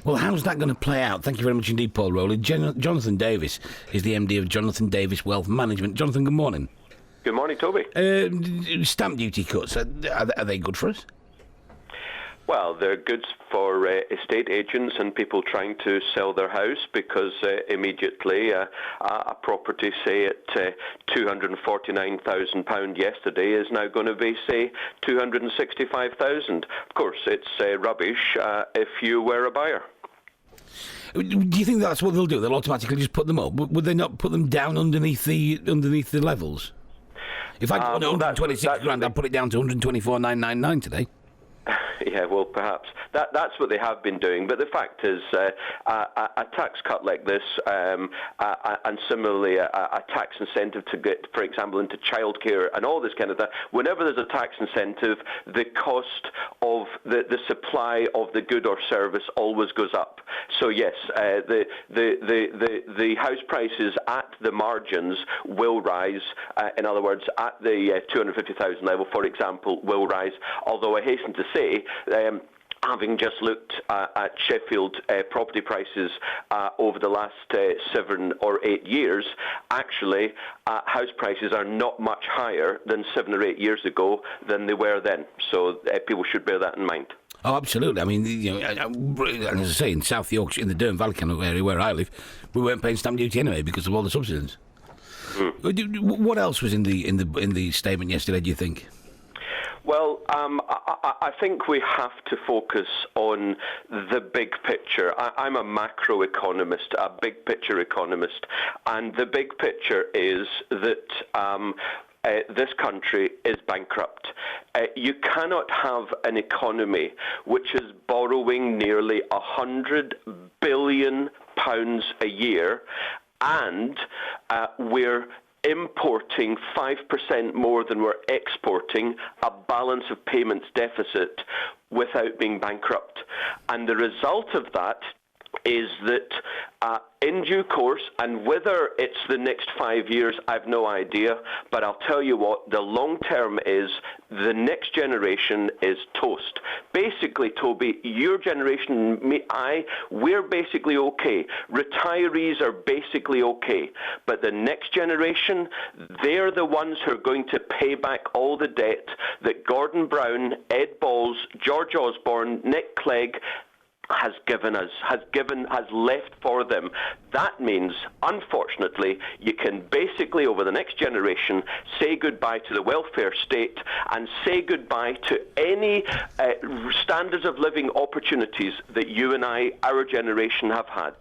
Well, how's that going to play out? Thank you very much indeed, Paul Rowley. Jonathan Davis is the MD of Jonathan Davis Wealth Management. Jonathan, good morning. Good morning, Toby. Stamp duty cuts, are they good for us? Well, they're good for estate agents and people trying to sell their house because immediately a property, say at £249,000 yesterday, is now going to be, say, £265,000. Of course, it's rubbish if you were a buyer. Do you think that's what they'll do? They'll automatically just put them up? Would they not put them down underneath the levels? If I got 126 grand, I'd put it down to 124,999 today. Yeah, well, perhaps. That's what they have been doing. But the fact is, a tax cut like this, and similarly a tax incentive to get, for example, into childcare and all this kind of thing, whenever there's a tax incentive, the cost of the supply of the good or service always goes up. So yes, the house prices at the margins will rise. In other words, at the 250,000 level, for example, will rise. Although I hasten to say, having just looked at Sheffield property prices over the last 7 or 8 years, actually house prices are not much higher than 7 or 8 years ago than they were then. So people should bear that in mind. Oh, absolutely. I mean, as I say, in South Yorkshire, in the Durham Valley kind of area where I live, we weren't paying stamp duty anyway because of all the subsidies. What else was in the statement yesterday, do you think? Well, I think we have to focus on the big picture. I'm a macroeconomist, a big picture economist, and the big picture is that this country is bankrupt. You cannot have an economy which is borrowing nearly £100 billion a year, and we're importing 5% more than we're exporting, a balance of payments deficit, without being bankrupt. And the result of that is that in due course, and whether it's the next 5 years, I've no idea, but I'll tell you what, the long term is the next generation is toast. Basically, Toby, your generation, we're basically okay. Retirees are basically okay. But the next generation, they're the ones who are going to pay back all the debt that Gordon Brown, Ed Balls, George Osborne, Nick Clegg, has left for them. That means, unfortunately, you can basically, over the next generation, say goodbye to the welfare state and say goodbye to any standards of living opportunities that you and our generation have had.